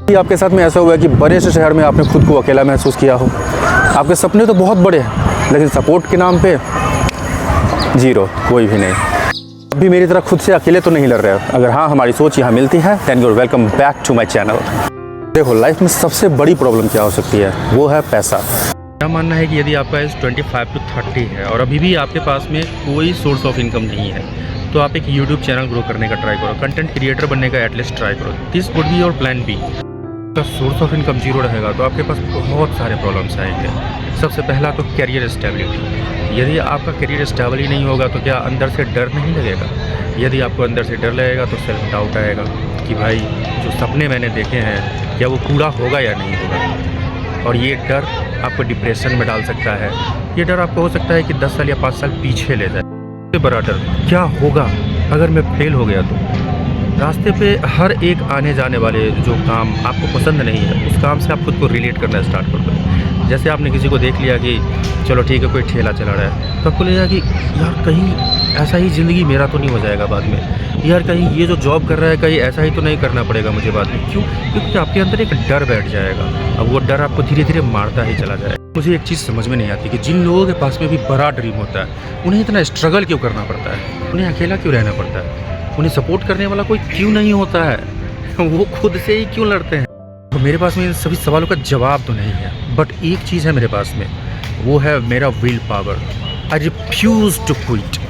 कि आपके साथ में ऐसा हुआ है कि बड़े से शहर में आपने खुद को अकेला महसूस किया हो। आपके सपने तो बहुत बड़े हैं लेकिन सपोर्ट के नाम पे जीरो, कोई भी नहीं। अभी मेरी तरह खुद से अकेले तो नहीं लड़ रहे हो। अगर हाँ हमारी सोच यहाँ मिलती है then you are welcome back to my channel. देखो लाइफ में सबसे बड़ी प्रॉब्लम क्या हो सकती है, वो है पैसा। मेरा मानना है कि यदि आपका एज 25 to 30 है और अभी भी आपके पास में कोई सोर्स ऑफ इनकम नहीं है तो आप एक YouTube चैनल ग्रो करने का ट्राई करो, कंटेंट क्रिएटर बनने का एटलीस्ट ट्राई करो। This would be your plan B. तो सोर्स ऑफ इनकम जीरो रहेगा तो आपके पास बहुत सारे प्रॉब्लम्स आएंगे। सबसे पहला तो करियर स्टेबिलिटी। यदि आपका करियर स्टेबल ही नहीं होगा तो क्या अंदर से डर नहीं लगेगा? यदि आपको अंदर से डर लगेगा तो सेल्फ डाउट आएगा कि भाई जो सपने मैंने देखे हैं क्या वो पूरा होगा या नहीं होगा। और ये डर आपको डिप्रेशन में डाल सकता है। ये डर आपको हो सकता है कि 10 साल या 5 साल पीछे ले जाए। सबसे बड़ा डर क्या होगा अगर मैं फेल हो गया तो? रास्ते पे हर एक आने जाने वाले जो काम आपको पसंद नहीं है उस काम से आप खुद को रिलेट करना स्टार्ट कर दो। जैसे आपने किसी को देख लिया कि चलो ठीक है कोई ठेला चला रहा है तो आपको लगेगा कि यार कहीं ऐसा ही ज़िंदगी मेरा तो नहीं हो जाएगा बाद में, यार कहीं ये जो जॉब कर रहा है कहीं ऐसा ही तो नहीं करना पड़ेगा मुझे बाद में। क्यों? क्योंकि आपके अंदर एक डर बैठ जाएगा। अब वो डर आपको धीरे धीरे मारता ही चला जाएगा। मुझे एक चीज़ समझ में नहीं आती कि जिन लोगों के पास में भी बड़ा ड्रीम होता है उन्हें इतना स्ट्रगल क्यों करना पड़ता है, उन्हें अकेला क्यों रहना पड़ता है, उन्हें सपोर्ट करने वाला कोई क्यों नहीं होता है, वो खुद से ही क्यों लड़ते हैं। तो मेरे पास में इन सभी सवालों का जवाब तो नहीं है, बट एक चीज़ है मेरे पास में, वो है मेरा will power. I refuse to quit.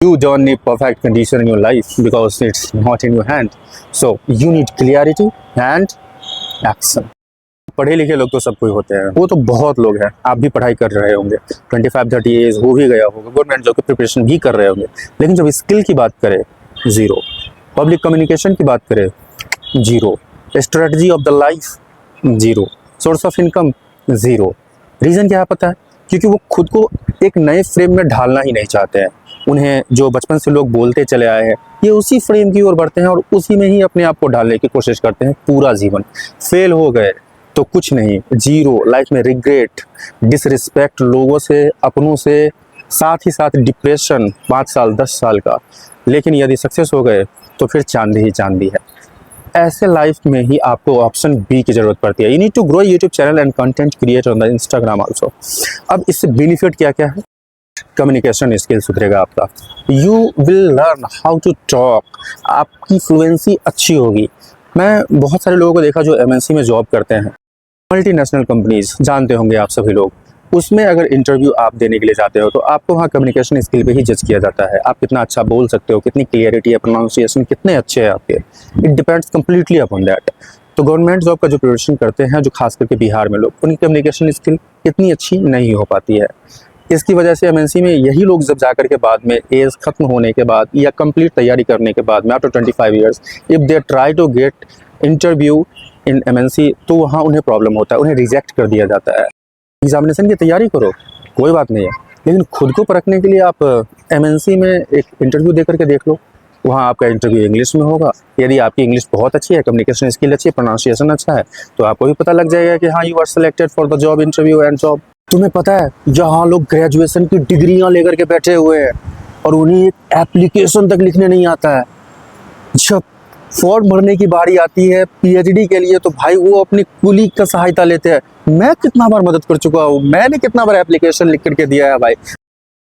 You don't need perfect condition in your life because it's not in your hand. So you need clarity and action. पढ़े लिखे लोग तो सब कोई होते हैं, वो तो बहुत लोग हैं। आप भी पढ़ाई कर रहे होंगे, 25-30 एज हो भी गया होगा, गवर्नमेंट जॉब की प्रिपरेशन भी कर रहे होंगे, लेकिन जब स्किल की बात करें जीरो, पब्लिक कम्युनिकेशन की बात करें zero, strategy of the life zero, source of income zero. Reason क्या है पता है? क्योंकि वो खुद को एक नए फ्रेम में ढालना ही नहीं चाहते हैं। उन्हें जो बचपन से लोग बोलते चले आए हैं ये उसी फ्रेम की ओर बढ़ते हैं और उसी में ही अपने आप को ढालने की कोशिश करते हैं पूरा जीवन। फेल हो गए तो कुछ नहीं, जीरो। लाइफ में रिग्रेट, डिसरिस्पेक्ट लोगों से, अपनों से, साथ ही साथ डिप्रेशन 5 साल 10 साल का। लेकिन यदि सक्सेस हो गए तो फिर चांदी ही चांदी है। ऐसे लाइफ में ही आपको ऑप्शन बी की ज़रूरत पड़ती है। You need to grow YouTube channel and content create on the Instagram also. अब इससे बेनिफिट क्या क्या है? कम्युनिकेशन स्किल सुधरेगा आपका, you will learn how to talk, आपकी फ्लुएंसी अच्छी होगी। मैं बहुत सारे लोगों को देखा जो एमएनसी में जॉब करते हैं, मल्टीनेशनल कंपनीज, जानते होंगे आप सभी लोग। उसमें अगर इंटरव्यू आप देने के लिए जाते हो तो आपको वहाँ कम्युनिकेशन स्किल पे ही जज किया जाता है। आप कितना अच्छा बोल सकते हो, कितनी क्लियरिटी है, प्रोनाउंसिएशन कितने अच्छे हैं आपके। It depends completely upon that. तो गवर्नमेंट जॉब का जो प्रिपरेशन करते हैं जो खास करके बिहार में लोग, उनकी कम्युनिकेशन स्किल इतनी अच्छी नहीं हो पाती है। इसकी वजह से एमएनसी में यही लोग जब जाकर के बाद में एज खत्म होने के बाद या कंप्लीट तैयारी करने के बाद में after 25 years if they try to get interview in MNC तो वहाँ उन्हें प्रॉब्लम होता है, उन्हें रिजेक्ट कर दिया जाता है। एग्जामिनेशन की तैयारी करो, कोई बात नहीं है, लेकिन खुद को परखने के लिए आप एमएनसी में एक इंटरव्यू दे करके देख लो। वहाँ आपका इंटरव्यू इंग्लिश में होगा। यदि आपकी इंग्लिश बहुत अच्छी है, कम्युनिकेशन स्किल अच्छी है, प्रोनाउंसिएशन अच्छा है तो आपको भी पता लग जाएगा कि हाँ you are selected for the job interview and job. तुम्हें पता है जहाँ लोग ग्रेजुएशन की डिग्रियाँ लेकर के बैठे हुए हैं और उन्हें एक एप्लीकेशन तक लिखने नहीं आता है, जब फॉर्म भरने की बारी आती है पीएचडी के लिए तो भाई वो अपनी कुलीग का सहायता लेते हैं। मैं कितना बार मदद कर चुका हूँ, मैंने कितना बार एप्लीकेशन लिख करके दिया है भाई,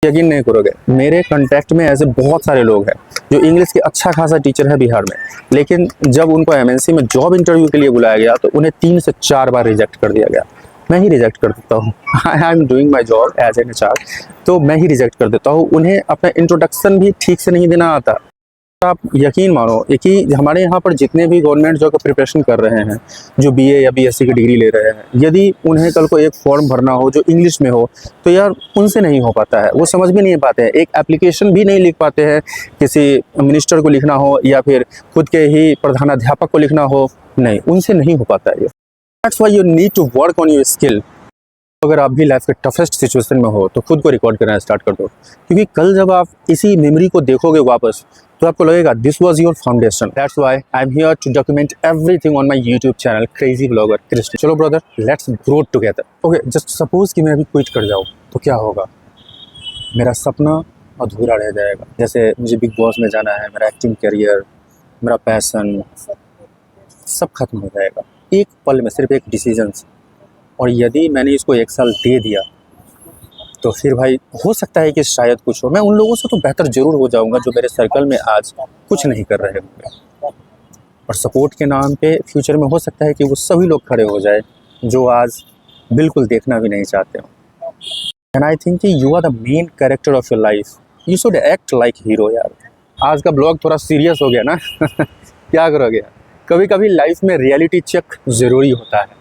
यकीन नहीं करोगे। मेरे कांटेक्ट में ऐसे बहुत सारे लोग हैं जो इंग्लिश के अच्छा खासा टीचर है बिहार में, लेकिन जब उनको एमएनसी में जॉब इंटरव्यू के लिए बुलाया गया तो उन्हें 3 से 4 बार रिजेक्ट कर दिया गया। मैं ही रिजेक्ट कर देता हूँ। I am doing my job as an HR, तो मैं ही रिजेक्ट कर देता हूँ। उन्हें अपना इंट्रोडक्शन भी ठीक से नहीं देना आता। आप यकीन मानो कि हमारे यहाँ पर जितने भी गवर्नमेंट जॉब का प्रिपरेशन कर रहे हैं, जो बीए या बीएससी की डिग्री ले रहे हैं, यदि उन्हें कल को एक फॉर्म भरना हो जो इंग्लिश में हो तो यार उनसे नहीं हो पाता है। वो समझ भी नहीं पाते हैं, एक एप्लीकेशन भी नहीं लिख पाते हैं। किसी मिनिस्टर को लिखना हो या फिर खुद के ही प्रधानाध्यापक को लिखना हो, नहीं, उनसे नहीं हो पाता है ये। That's why you need to work on your skill. अगर आप भी लाइफ के टफेस्ट सिचुएशन में हो तो खुद को रिकॉर्ड करना स्टार्ट कर दो, क्योंकि कल जब आप इसी मेमोरी को देखोगे वापस तो आपको लगेगा this was your foundation. That's why I am here to document everything on my YouTube channel crazy blogger Krishna. चलो brother, let's grow together. Okay, just suppose कि मैं अभी क्विट कर जाऊँ तो क्या होगा? मेरा सपना अधूरा रह जाएगा। जैसे मुझे बिग बॉस में जाना है, मेरा एक्टिंग करियर, मेरा पैशन सब खत्म हो जाएगा। एक पल में, सिर्फ एक डिसीजन से। और यदि मैंने इसको 1 साल दे दिया तो फिर भाई हो सकता है कि शायद कुछ हो, मैं उन लोगों से तो बेहतर ज़रूर हो जाऊंगा जो मेरे सर्कल में आज कुछ नहीं कर रहे होंगे। और सपोर्ट के नाम पे फ्यूचर में हो सकता है कि वो सभी लोग खड़े हो जाए जो आज बिल्कुल देखना भी नहीं चाहते हो। एंड आई थिंक कि you are the main character of your life, you should act like hero यार। आज का ब्लॉग थोड़ा सीरियस हो गया ना क्या करोगे, कभी कभी लाइफ में रियलिटी चेक ज़रूरी होता है।